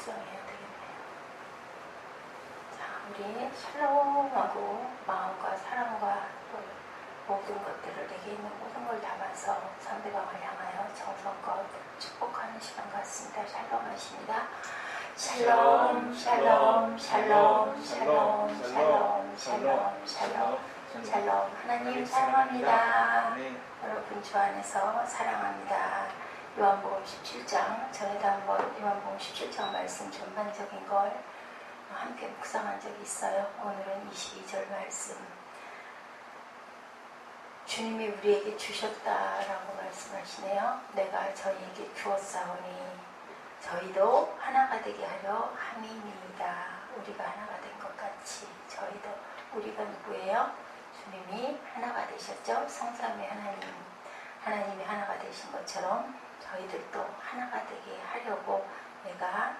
묵상해야 되겠네요. 자, 우리 샬롬하고 마음과 사랑과 모든 것들을 내게 있는 모든 걸 담아서 상대방을 향하여 정성껏 축복하는 시간 같습니다. 샬롬 하십니다. 샬롬, 샬롬, 샬롬, 샬롬, 샬롬, 샬롬, 샬롬, 샬롬. 하나님 사랑합니다. 여러분 주 안에서 사랑합니다. 요한복음 17장, 전에도 한번 요한복음 17장 말씀 전반적인 걸 함께 묵상한 적이 있어요. 오늘은 22절 말씀. 주님이 우리에게 주셨다라고 말씀하시네요. 내가 저희에게 주었사오니 저희도 하나가 되게 하려 함이니이다. 우리가 하나가 된 것 같이 저희도, 우리가 누구예요? 주님이 하나가 되셨죠. 성삼위 하나님이 하나가 되신 것처럼 저희들도 하나가 되게 하려고 내가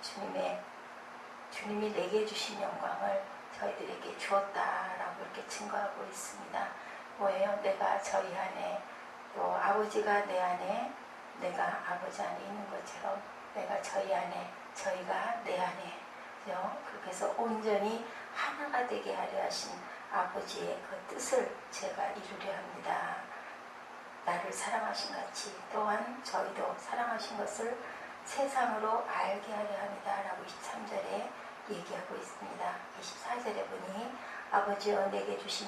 주님이 내게 주신 영광을 저희들에게 주었다라고 이렇게 증거하고 있습니다. 뭐예요? 내가 저희 안에, 또 아버지가 내 안에, 내가 아버지 안에 있는 것처럼 내가 저희 안에, 저희가 내 안에, 그래서 온전히 하나가 되게 하려 하신 아버지의 그 뜻을 제가 이루려 합니다. 나를 사랑하신 같이 또한 저희도 사랑하신 것을 세상으로 알게 하려 합니다. 라고 23절에 얘기하고 있습니다. 24절에 보니 아버지여 내게 주신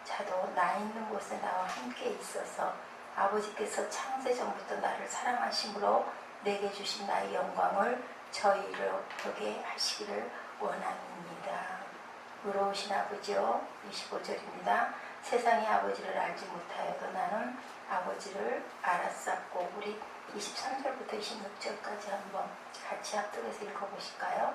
자도 나 있는 곳에 나와 함께 있어서 아버지께서 창세전부터 나를 사랑하심으로 내게 주신 나의 영광을 저희로 보게 하시기를 원합니다. 의로우신 아버지요. 25절입니다. 세상이 아버지를 알지 못하여도 나는 아버지를 알았었고, 우리 23절부터 26절까지 한번 같이 합독해서 읽어보실까요?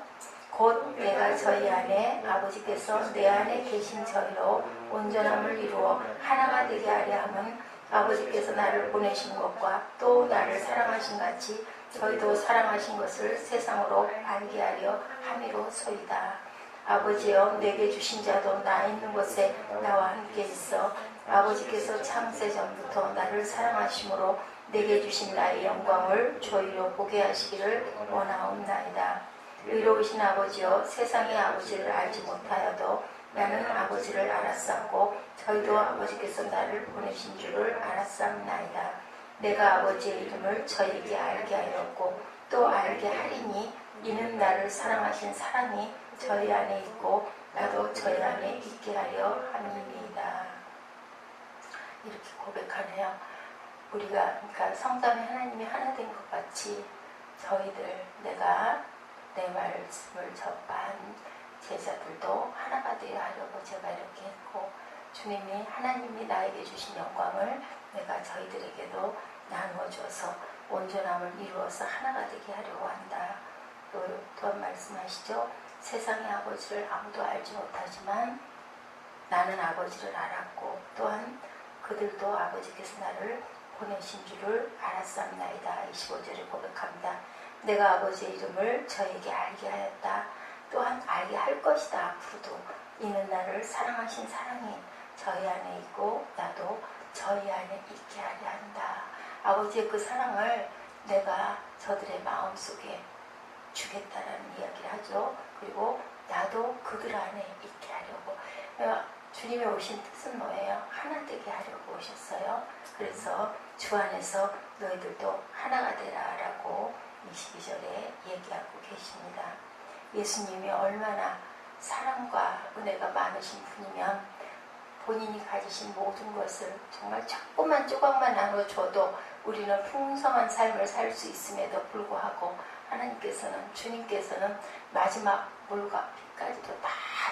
곧 내가 저희 안에 아버지께서 내 안에 계신 저희로 온전함을 이루어 하나가 되게 하려 함은 아버지께서 나를 보내신 것과 또 나를 사랑하신 같이 저희도 사랑하신 것을 세상으로 알게 하려 함이로소이다. 아버지여 내게 주신 자도 나 있는 곳에 나와 함께 있어 아버지께서 창세전부터 나를 사랑하심으로 내게 주신 나의 영광을 저희로 보게 하시기를 원하옵나이다. 의로우신 아버지여 세상이 아버지를 알지 못하여도 나는 아버지를 알았었고 저희도 아버지께서 나를 보내신 줄을 알았사옵나이다. 내가 아버지의 이름을 저희에게 알게 하였고 또 알게 하리니 이는 나를 사랑하신 사랑이 저희 안에 있고 나도 저희 안에 있게 하려 함이니이다. 이렇게 고백하네요. 우리가 그러니까 성삼위 하나님이 하나 된 것 같이 저희들, 내가 내 말씀을 접한 제자들도 하나가 되어야 하려고 제가 이렇게 했고, 주님이 하나님이 나에게 주신 영광을 내가 저희들에게도 나누어 줘서 온전함을 이루어서 하나가 되게 하려고 한다. 또한 말씀하시죠. 세상의 아버지를 아무도 알지 못하지만 나는 아버지를 알았고 또한 그들도 아버지께서 나를 보내신 줄을 알았사옵나이다. 25절에 고백합니다. 내가 아버지의 이름을 저에게 알게 하였다. 또한 알게 할 것이다. 앞으로도 이는 나를 사랑하신 사랑이 저희 안에 있고 나도 저희 안에 있게 하려 한다. 아버지의 그 사랑을 내가 저들의 마음속에 주겠다라는 이야기를 하죠. 그리고 나도 그들 안에 있게 하려고. 주님이 오신 뜻은 뭐예요? 하나 되게 하려고 오셨어요. 그래서 주 안에서 너희들도 하나가 되라 라고 22절에 얘기하고 계십니다. 예수님이 얼마나 사랑과 은혜가 많으신 분이면 본인이 가지신 모든 것을 정말 조그만 조각만 나눠줘도 우리는 풍성한 삶을 살 수 있음에도 불구하고 하나님께서는, 주님께서는 마지막 물과 피까지도 다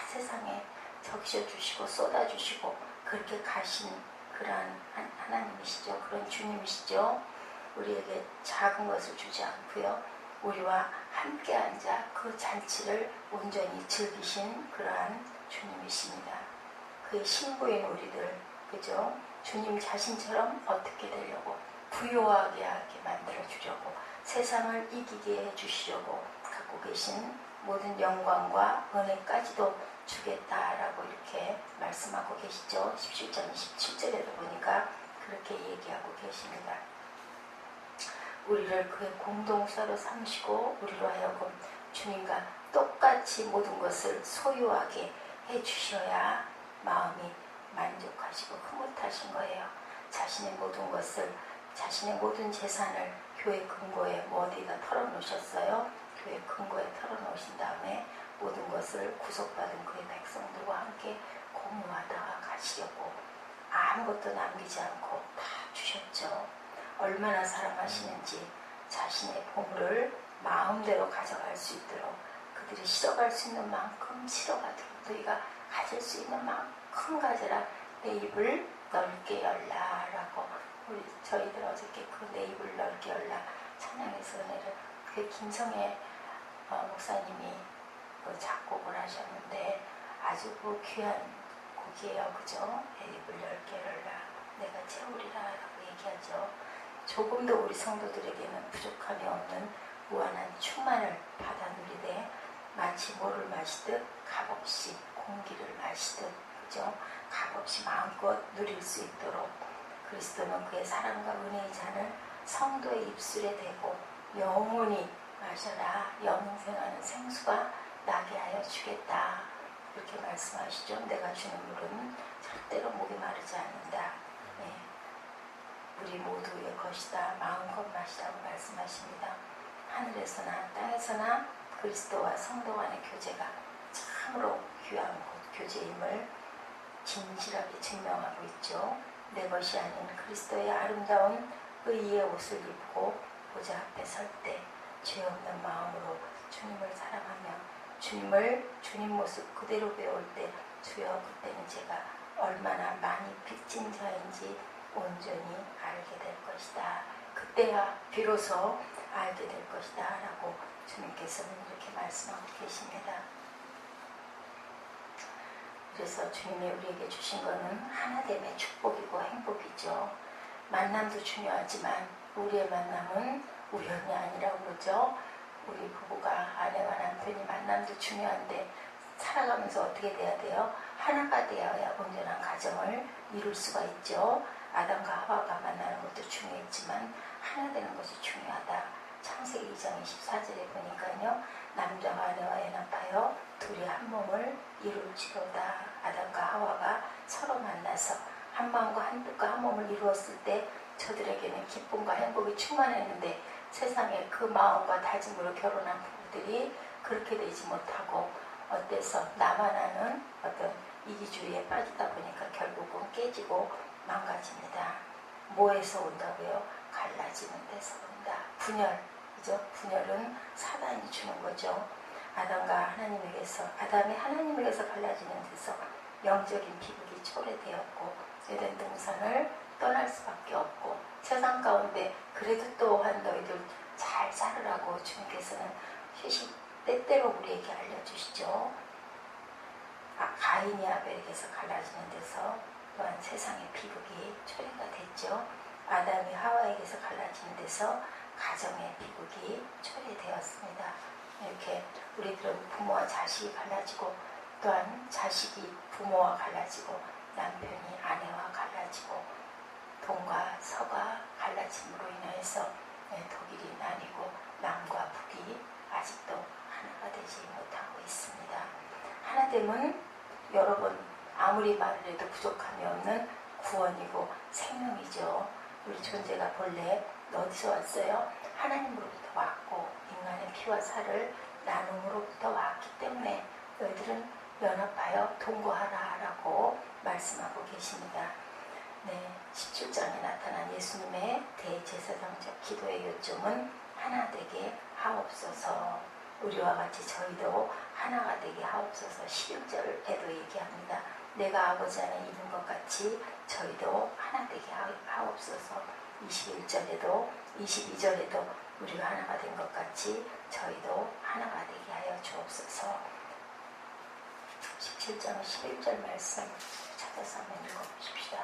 세상에 적셔주시고 쏟아주시고 그렇게 가신 그러한 하나님이시죠. 그런 주님이시죠. 우리에게 작은 것을 주지 않고요. 우리와 함께 앉아 그 잔치를 온전히 즐기신 그러한 주님이십니다. 그의 신부인 우리들, 그죠? 주님 자신처럼 어떻게 되려고, 부요하게 하게 만들어 주려고, 세상을 이기게 해주시려고 갖고 계신 모든 영광과 은혜까지도 주겠다라고 이렇게 말씀하고 계시죠. 17장 27절에도 보니까 그렇게 얘기하고 계십니다. 우리를 그의 공동체로 삼으시고 우리로 하여금 주님과 똑같이 모든 것을 소유하게 해주셔야 마음이 만족하시고 흐뭇하신 거예요. 자신의 모든 것을, 자신의 모든 재산을 교회 근거에 어디다 털어놓으셨어요? 교회 근거에 털어놓으신 다음에 모든 것을 구속받은 그의 백성들과 함께 공유하다가 가시려고 아무것도 남기지 않고 다 주셨죠. 얼마나 사랑하시는지 자신의 보물을 마음대로 가져갈 수 있도록 그들이 실어갈 수 있는 만큼 실어가도록 너희가 가질 수 있는 만큼 가져라. 내 입을 넓게 열라라고 저희들 어저께 내 입을 넓게 열라 찬양에서 은혜를 그 김성애 목사님이 작곡을 하셨는데 아주 귀한 곡이에요. 그죠? 내 입을 넓게 열라 내가 채우리라 라고 얘기하죠. 조금 더 우리 성도들에게는 부족함이 없는 무한한 충만을 받아 누리되 마치 물을 마시듯 값없이 공기를 마시듯 그죠? 값없이 마음껏 누릴 수 있도록 그리스도는 그의 사랑과 은혜의 잔을 성도의 입술에 대고 영원히 마셔라. 영생하는 생수가 나게 하여 주겠다. 그렇게 말씀하시죠. 내가 주는 물은 절대로 목이 마르지 않는다. 네. 우리 모두의 것이다. 마음껏 마시라고 말씀하십니다. 하늘에서나 땅에서나 그리스도와 성도 간의 교제가 참으로 귀한 교제임을 진실하게 증명하고 있죠. 내 것이 아닌 그리스도의 아름다운 의의 옷을 입고 보좌 앞에 설 때 죄 없는 마음으로 주님을 사랑하며 주님 모습 그대로 배울 때 주여 그때는 제가 얼마나 많이 빚진 자인지 온전히 알게 될 것이다. 그때야 비로소 알게 될 것이다 라고 주님께서는 이렇게 말씀하고 계십니다. 그래서 주님이 우리에게 주신 것은 하나됨의 축복이고 행복이죠. 만남도 중요하지만 우리의 만남은 우연이 아니라고 그러죠. 우리 부부가 아내와 남편이 만남도 중요한데 살아가면서 어떻게 돼야 돼요? 하나가 되어야 온전한 가정을 이룰 수가 있죠. 아담과 하와가 만나는 것도 중요했지만 하나 되는 것이 중요하다. 창세기 2장 24절에 보니까요. 남자가 아내와 연합하여 둘이 한 몸을 이룰지로다. 아담과 하와가 서로 만나서 한 마음과 한 뜻과 한 몸을 이루었을 때 저들에게는 기쁨과 행복이 충만했는데 세상에 그 마음과 다짐으로 결혼한 부부들이 그렇게 되지 못하고 어때서 나만 아는 어떤 이기주의에 빠지다 보니까 결국은 깨지고 망가집니다. 뭐에서 온다고요? 갈라지는 데서 온다. 분열, 그죠? 분열은 사단이 주는 거죠. 아담이 하나님에게서 갈라지는 데서 영적인 비극이 초래되었고 에덴 동산을 떠날 수밖에 없고 세상 가운데 그래도 또한 너희들 잘 살으라고 주님께서는 휴식 때때로 우리에게 알려주시죠. 가인이 아벨에게서 갈라지는 데서 또한 세상의 비극이 초래가 됐죠. 아담이 하와에게서 갈라지는 데서 가정의 비극이 초래되었습니다. 이렇게 우리들은 부모와 자식이 갈라지고 또한 자식이 부모와 갈라지고 남편이 아내와 갈라지고 동과 서가 갈라짐으로 인해서 독일이 나뉘고 남과 북이 아직도 하나가 되지 못하고 있습니다. 하나됨은 여러분 아무리 말을 해도 부족함이 없는 구원이고 생명이죠. 우리 존재가 본래 어디서 왔어요? 하나님으로부터 왔고 인간의 피와 살을 나눔으로부터 왔기 때문에 너희들은 연합하여 동거하라 라고 말씀하고 계십니다. 네, 17장에 나타난 예수님의 대제사장적 기도의 요점은 하나 되게 하옵소서. 우리와 같이 저희도 하나가 되게 하옵소서. 11절에도 얘기합니다. 내가 아버지 안에 있는 것 같이 저희도 하나 되게 하옵소서. 21절에도 22절에도 우리가 하나가 된 것 같이 저희도 하나가 되게 하여 주옵소서. 17장 11절 말씀 찾아서 한번 읽어보십시다.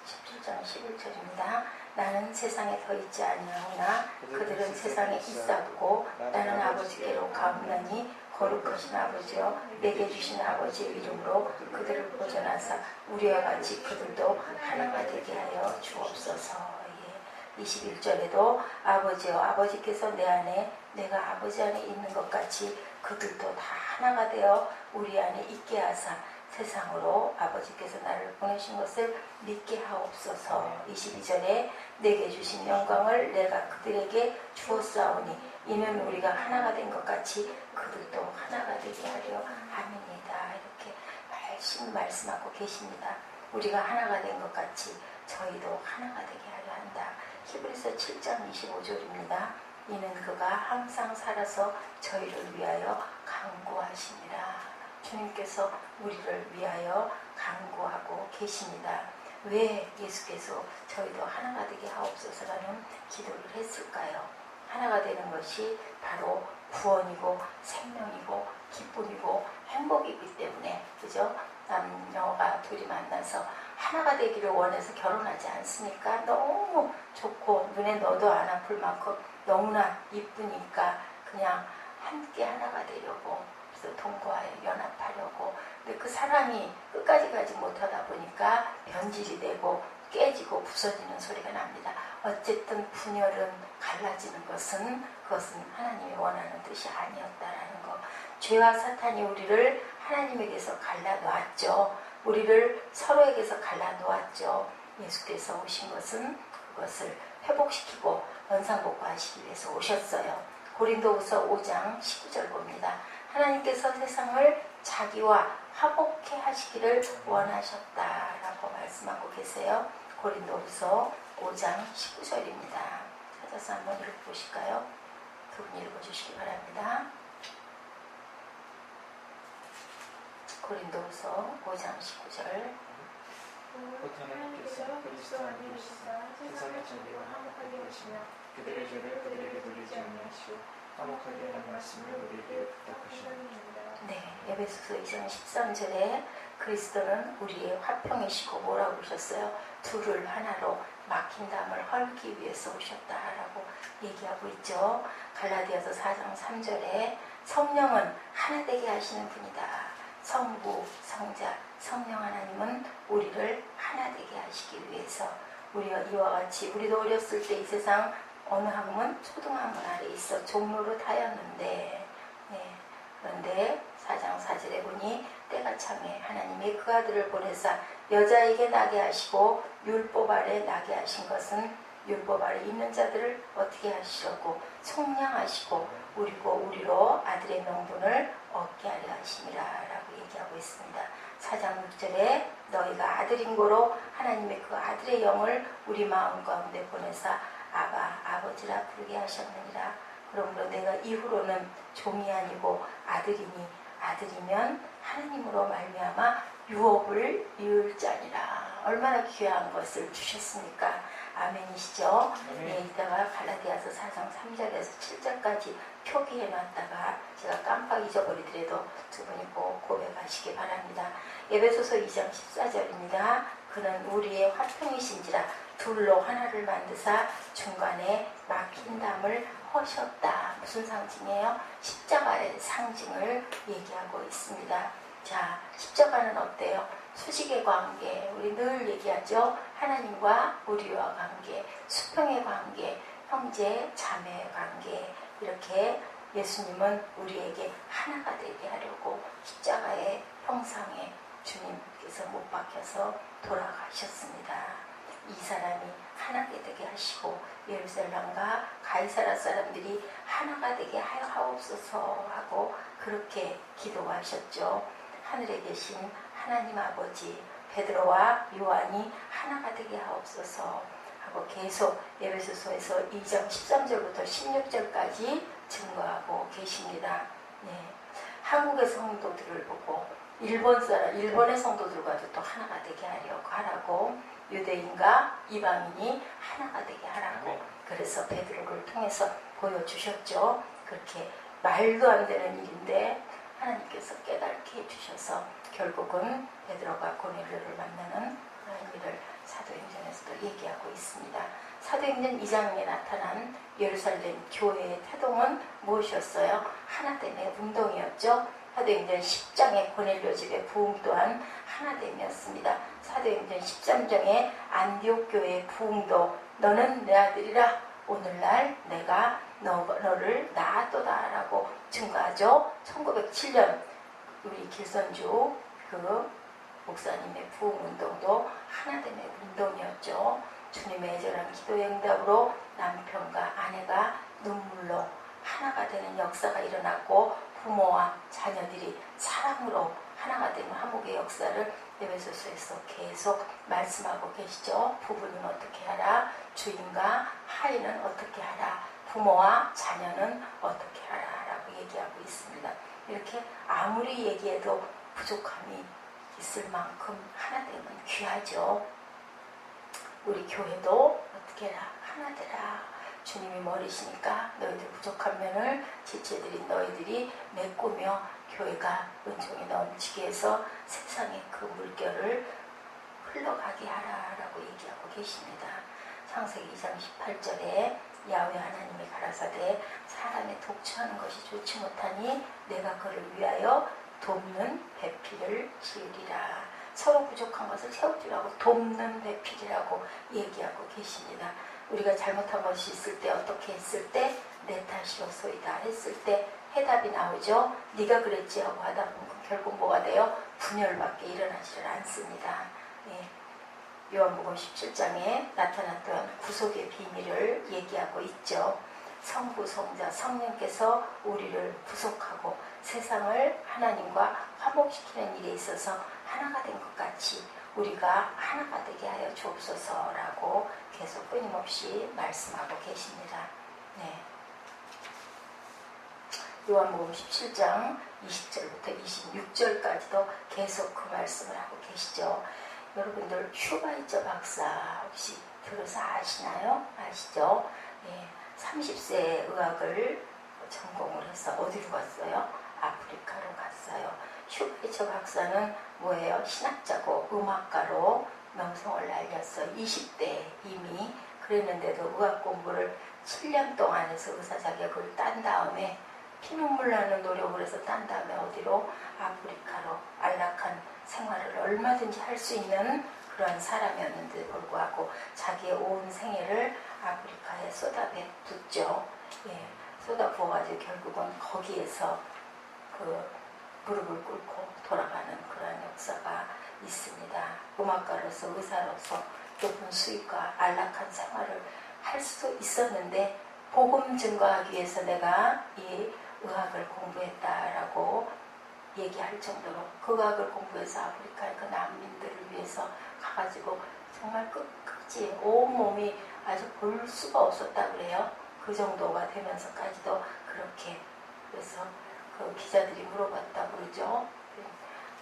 17장 11절입니다. 나는 세상에 더 있지 아니하오나 그들은 세상에 있사오고 나는 아버지께로 가옵나니 거룩하신 아버지여 내게 주신 아버지의 이름으로 그들을 보존하사 우리와 같이 그들도 하나가 되게 하여 주옵소서. 예. 21절에도 아버지여 아버지께서 내 안에 내가 아버지 안에 있는 것 같이 그들도 다 하나가 되어 우리 안에 있게 하사 세상으로 아버지께서 나를 보내신 것을 믿게 하옵소서. 22절에 내게 주신 영광을 내가 그들에게 주었사오니 이는 우리가 하나가 된 것 같이 그들도 하나가 되게 하려 함이니이다. 이렇게 말씀하고 계십니다. 우리가 하나가 된 것 같이 저희도 하나가 되게 하려 한다. 히브리서 7장 25절입니다. 이는 그가 항상 살아서 저희를 위하여 간구하시니라. 주님께서 우리를 위하여 간구하고 계십니다. 왜 예수께서 저희도 하나가 되게 하옵소서라는 기도를 했을까요? 하나가 되는 것이 바로 구원이고 생명이고 기쁨이고 행복이기 때문에, 그죠? 남녀가 둘이 만나서 하나가 되기를 원해서 결혼하지 않습니까? 너무 좋고 눈에 넣어도 안 아플 만큼 너무나 이쁘니까 그냥 함께 하나가 되려고, 그래서 동거하여 연합하려고. 근데 그 사랑이 끝까지 가지 못하다 보니까 변질이 되고 깨지고 부서지는 소리가 납니다. 어쨌든 분열은 갈라지는 것은 그것은 하나님이 원하는 뜻이 아니었다라는 것. 죄와 사탄이 우리를 하나님에게서 갈라놓았죠. 우리를 서로에게서 갈라놓았죠. 예수께서 오신 것은 그것을 회복시키고 원상복구하시기 위해서 오셨어요. 고린도후서 5장 19절 봅니다. 하나님께서 세상을 자기와 화목케 하시기를 원하셨다라고 말씀하고 계세요. 고린도후서 5장 19절입니다. 찾아서 한번 읽어보실까요? 두 분 읽어주시기 바랍니다. 고린도후서 5장 19절. 곧 하나님께서 그리스도 안에 오시사 세상의 자비와 화목하게 하시며 그들의 죄를 그들에게 돌리지 아니하시고 화목하게 하는 말씀을 우리에게 부탁하시옵소서. 네, 에베소서 2장 13절에 그리스도는 우리의 화평이시고 뭐라고 오셨어요? 둘을 하나로 막힌 담을 헐기 위해서 오셨다라고 얘기하고 있죠. 갈라디아서 4장 3절에 성령은 하나 되게 하시는 분이다. 성부, 성자, 성령 하나님은 우리를 하나 되게 하시기 위해서 우리가 이와 같이 우리도 어렸을 때 이 세상 어느 학문? 초등학문 아래 있어 종로로 타였는데, 네, 그런데 4장 4절에 보니 때가 참에 하나님이 그 아들을 보내사 여자에게 나게 하시고 율법 아래 나게 하신 것은 율법 아래 있는 자들을 어떻게 하시려고 속량하시고 우리로 아들의 명분을 얻게 하려 하심이라 라고 얘기하고 있습니다. 4장 6절에 너희가 아들인 고로 하나님의 그 아들의 영을 우리 마음 가운데 보내사 아바 아버지라 부르게 하셨느니라. 그러므로 내가 이후로는 종이 아니고 아들이니 아들이면 하나님으로 말미암아 유업을 이을 자니라. 얼마나 귀한 것을 주셨습니까? 아멘이시죠? 네, 이따가 갈라디아서 4장 3절에서 7절까지 표기해놨다가 제가 깜빡 잊어버리더라도 두 분이 꼭 고백하시기 바랍니다. 에베소서 2장 14절입니다. 그는 우리의 화평이신지라 둘로 하나를 만드사 중간에 막힌 담을 허셨다. 무슨 상징이에요? 십자가의 상징을 얘기하고 있습니다. 자, 십자가는 어때요? 수직의 관계, 우리 늘 얘기하죠. 하나님과 우리와 관계, 수평의 관계, 형제, 자매의 관계. 이렇게 예수님은 우리에게 하나가 되게 하려고 십자가의 형상에 주님께서 못 박혀서 돌아가셨습니다. 이 사람이 하나가 되게 하시고 예루살렘과 가이사라 사람들이 하나가 되게 하옵소서 하고 그렇게 기도하셨죠. 하늘에 계신 하나님 아버지, 베드로와 요한이 하나가 되게 하옵소서 하고 계속 에베소서에서 2장 13절부터 16절까지 증거하고 계십니다. 네. 한국의 성도들을 보고 일본의 성도들과도 또 하나가 되게 하라고, 유대인과 이방인이 하나가 되게 하라고, 그래서 베드로를 통해서 보여주셨죠. 그렇게 말도 안 되는 일인데 하나님께서 깨닫게 해주셔서 결국은 베드로가 고넬료를 만나는 그런 일을 사도행전에서도 얘기하고 있습니다. 사도행전 2장에 나타난 예루살렘 교회의 태동은 무엇이었어요? 하나됨의 운동이었죠. 사도행전 10장의 고넬료 집의 부흥 또한 하나됨이었습니다. 사도행전 13장의 안디옥 교회의 부흥도 너는 내 아들이라 오늘날 내가 너를 낳았도다 라고 증거하죠. 1907년 우리 길선주 그 목사님의 부흥운동도 하나됨의 운동이었죠. 주님의 애절한 기도의 응답으로 남편과 아내가 눈물로 하나가 되는 역사가 일어났고 부모와 자녀들이 사랑으로 하나가 되는 화목의 역사를 에베소서에서 계속 말씀하고 계시죠. 부부는 어떻게 하라, 주인과 하인은 어떻게 하라, 부모와 자녀는 어떻게 하라 라고 얘기하고 있습니다. 이렇게 아무리 얘기해도 부족함이 있을 만큼 하나 되면 귀하죠. 우리 교회도 어떻게 해라, 하나 되라. 주님이 머리시니까 너희들 부족한 면을 지체들인 너희들이 메꾸며 교회가 은총이 넘치게 해서 세상의 그 물결을 흘러가게 하라라고 얘기하고 계십니다. 창세기 2장 18절에 야훼 하나님이 가라사대 사람이 독처하는 것이 좋지 못하니 내가 그를 위하여 돕는 배필을 지으리라. 서로 부족한 것을 채워주라고 돕는 배필이라고 얘기하고 계십니다. 우리가 잘못한 것이 있을 때 어떻게 했을 때 내 탓이었소이다 했을 때 해답이 나오죠. 네가 그랬지 하고 하다 보면 결국 뭐가 돼요? 분열밖에 일어나지를 않습니다. 예. 요한복음 17장에 나타났던 구속의 비밀을 얘기하고 있죠. 성부, 성자, 성령께서 우리를 구속하고 세상을 하나님과 화목시키는 일에 있어서 하나가 된 것 같이 우리가 하나가 되게 하여 주옵소서라고 계속 끊임없이 말씀하고 계십니다. 네. 요한복음 17장 20절부터 26절까지도 계속 그 말씀을 하고 계시죠. 여러분들 슈바이처 박사 혹시 들어서 아시나요? 아시죠? 네. 30세에 의학을 전공을 해서 어디로 갔어요? 아프리카로 갔어요. 슈바이처 박사는 뭐예요? 신학자고 음악가로 명성을 날렸어. 20대 이미 그랬는데도 의학 공부를 7년 동안 해서 의사 자격을 딴 다음에 피눈물 나는 노력을 해서 딴 다음에 어디로? 아프리카로 안락한 생활을 얼마든지 할 수 있는 그러한 사람이었는데 불구하고 자기의 온 생애를 아프리카에 쏟아붓죠. 예, 쏟아부어가지고 결국은 거기에서 그 무릎을 꿇고 돌아가는 그러한 역사가 있습니다. 음악가로서 의사로서 높은 수입과 안락한 생활을 할 수 있었는데 복음 증거하기 위해서 내가 이 의학을 공부했다라고 얘기할 정도로 그 의학을 공부해서 아프리카의 그 난민들을 위해서 가가지고 정말 끝까지 온몸이 아주 볼 수가 없었다 그래요. 그 정도가 되면서까지도 그렇게 그래서 그 기자들이 물어봤다 그러죠.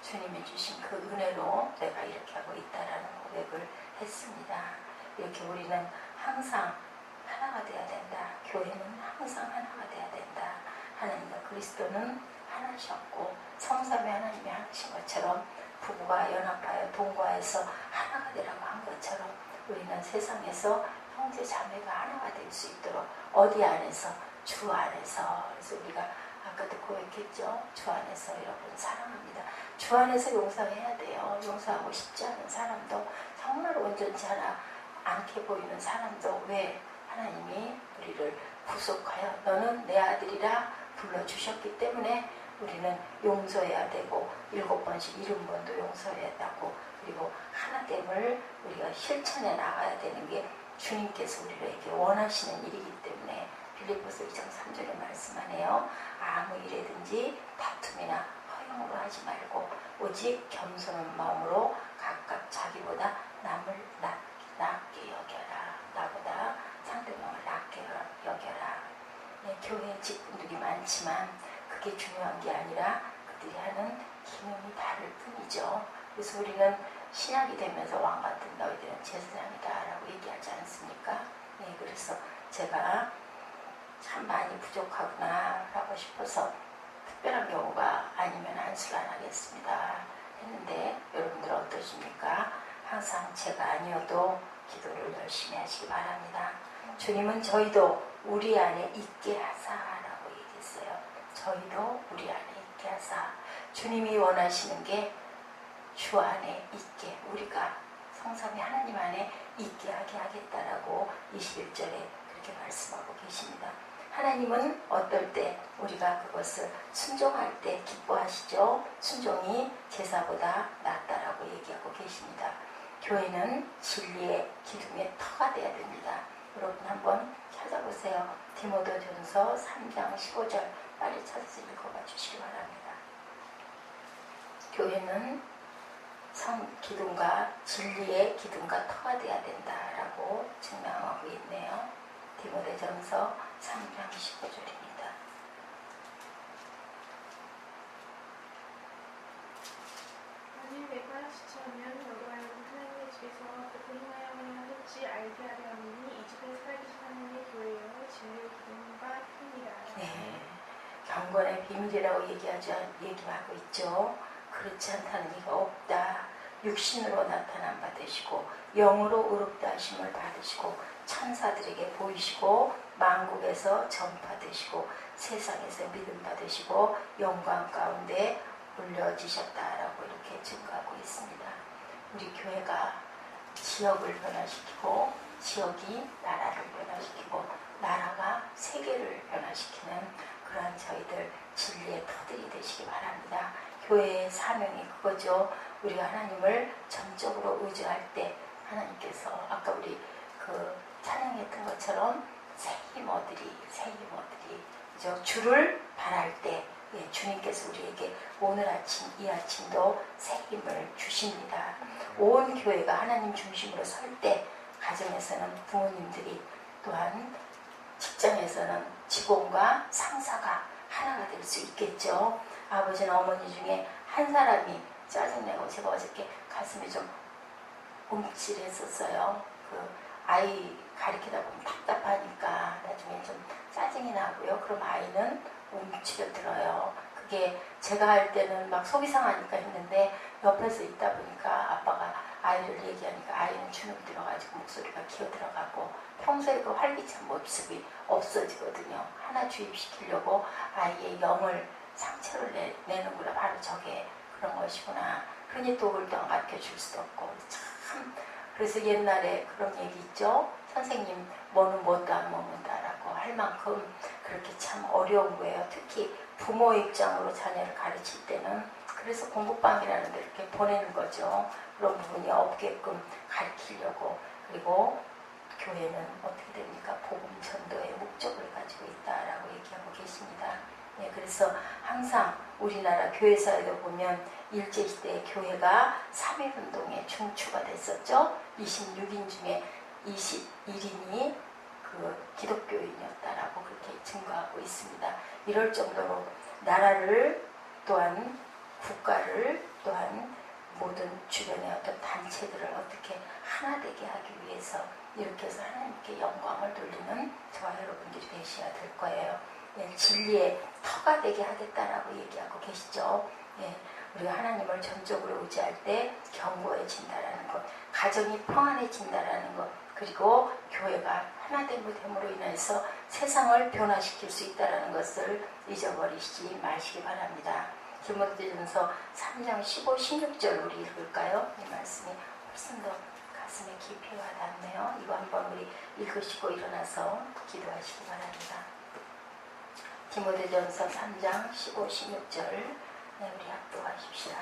주님이 주신 그 은혜로 내가 이렇게 하고 있다라는 고백을 했습니다. 이렇게 우리는 항상 하나가 돼야 된다. 교회는 항상 하나가 돼야 된다. 하나님과 그리스도는 하나셨고 성삼위 하나님이 하나신 것처럼 부부가 연합하여 동거해서 하나가 되라고 한 것처럼 우리는 세상에서 형제 자매가 하나가 될 수 있도록 어디 안에서? 주 안에서. 그래서 우리가 아까도 고백했죠. 주 안에서 여러분 사랑합니다. 주 안에서 용서해야 돼요. 용서하고 싶지 않은 사람도 정말 온전치 않게 보이는 사람도 왜 하나님이 우리를 구속하여 너는 내 아들이라 불러주셨기 때문에 우리는 용서해야 되고 7번씩 70번도 용서해야 한다고 그리고 하나됨을 우리가 실천해 나가야 되는 게 주님께서 우리에게 원하시는 일이기 때문에 빌립보서 2장 3절에 말씀하네요. 아무 일에든지 다툼이나 허용으로 하지 말고 오직 겸손한 마음으로 각각 자기보다 남을 낮게 여겨라. 나보다 상대방을 낮게 여겨라. 네, 교회에 직분들이 많지만 그게 중요한 게 아니라 그들이 하는 기능이 다를 뿐이죠. 그래서 우리는 신약이 되면서 왕같은 너희들은 제사장이다 라고 얘기하지 않습니까? 네, 그래서 제가 참 많이 부족하구나 라고 싶어서 특별한 경우가 아니면 안수를 안 하겠습니다 했는데 여러분들 어떠십니까? 항상 제가 아니어도 기도를 열심히 하시기 바랍니다. 주님은 저희도 우리 안에 있게 하사라고 얘기했어요. 저희도 우리 안에 있게 하사. 주님이 원하시는 게 주 안에 있게 우리가 성삼위 하나님 안에 있게 하게 하겠다라고 21절에 그렇게 말씀하고 계십니다. 하나님은 어떨 때 우리가 그것을 순종할 때 기뻐하시죠. 순종이 제사보다 낫다라고 얘기하고 계십니다. 교회는 진리의 기둥의 터가 되어야 됩니다. 여러분 한번 찾아보세요. 디모데전서 3장 15절 빨리 찾아서 읽어봐 주시기 바랍니다. 교회는 기둥과 진리의 기둥과 터가 되어야 된다라고 증명하고 있네요. 디모데전서 3장 15절입니다. 만일 내가 시체하면 너로 하여금 하나님의 집에서 어떻게 행하여야 할지 알게 하려 함이니 이 집은 살아계신 하나님의 교회요 진리의 기둥과 터니라. 네, 경건의 비밀이라고 얘기하고 있죠. 그렇지 않다는 이가 없다. 육신으로 나타난 받으시고 영으로 의롭다 하심을 받으시고 천사들에게 보이시고 만국에서 전파되시고 세상에서 믿음 받으시고 영광 가운데 올려지셨다라고 이렇게 증거하고 있습니다. 우리 교회가 지역을 변화시키고 지역이 나라를 변화시키고 나라가 세계를 변화시키는 그러한 저희들 진리의 터들이 되시기 바랍니다. 교회의 사명이 그거죠. 우리가 하나님을 전적으로 의지할 때 하나님께서 아까 우리 찬양했던 것처럼 새 힘어들이 주를 바랄 때 주님께서 우리에게 오늘 아침 이 아침도 새 힘을 주십니다. 온 교회가 하나님 중심으로 설 때 가정에서는 부모님들이 또한 직장에서는 직원과 상사가 하나가 될 수 있겠죠. 아버지나 어머니 중에 한 사람이 짜증내고 제가 어저께 가슴이 좀 움찔했었어요. 아이 가리키다 보면 답답하니까 나중에 좀 짜증이 나고요. 그럼 아이는 움츠려들어요. 그게 제가 할 때는 막 속이 상하니까 했는데 옆에서 있다 보니까 아빠가 아이를 얘기하니까 아이는 주눅 들어가지고 목소리가 기어들어가고 평소에 그 활기찬 모습이 없어지거든요. 하나 주입시키려고 아이의 영을 상처를 내는구나. 바로 저게 그런 것이구나. 그러니 독을 또 맡겨줄 수도 없고 참. 그래서 옛날에 그런 얘기 있죠. 선생님 뭐는 뭣도 안 먹는다라고 할 만큼 그렇게 참 어려운 거예요. 특히 부모 입장으로 자녀를 가르칠 때는. 그래서 공부방이라는 데 이렇게 보내는 거죠. 그런 부분이 없게끔 가르치려고. 그리고 교회는 어떻게 됩니까? 복음 전도의 목적을 가지고 있다라고 얘기하고 계십니다. 네, 그래서 항상 우리나라 교회사에도 보면 일제시대에 교회가 3.1운동의 중추가 됐었죠. 26인 중에 21인이 기독교인이었다라고 그렇게 증거하고 있습니다. 이럴 정도로 나라를 또한 국가를 또한 모든 주변의 어떤 단체들을 어떻게 하나 되게 하기 위해서 이렇게 해서 하나님께 영광을 돌리는 저와 여러분들이 되셔야 될 거예요. 예, 진리의 터가 되게 하겠다라고 얘기하고 계시죠. 예, 우리가 하나님을 전적으로 의지할 때 견고해진다라는 것, 가정이 평안해진다라는 것, 그리고 교회가 하나됨으로 인해서 세상을 변화시킬 수 있다는 것을 잊어버리시지 마시기 바랍니다. 디모데전서 3장 15, 16절 우리 읽을까요? 이 말씀이 훨씬 더 가슴에 깊이 와닿네요. 이거 한번 우리 읽으시고 일어나서 기도하시기 바랍니다. 디모데전서 3장 15, 16절 네, 우리 합독하십시다.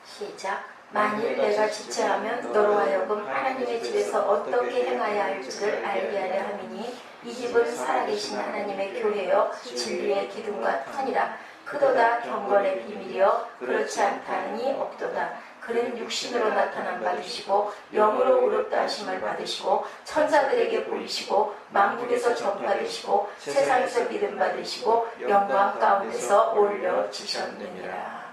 시작. 만일 내가 지체하면 너로 하여금 하나님의 집에서 어떻게 행하여야 할지를 알게 하려 함이니 이 집은 살아계신 하나님의 교회여 진리의 기둥과 터니라. 그도다 경건의 비밀이여 그렇지 않다니 없도다. 그는 육신으로 나타남 받으시고 영으로 의롭다 하심을 받으시고 천사들에게 보이시고 만국에서 전파되시고 세상에서 믿음 받으시고 영광 가운데서 올려지셨느니라.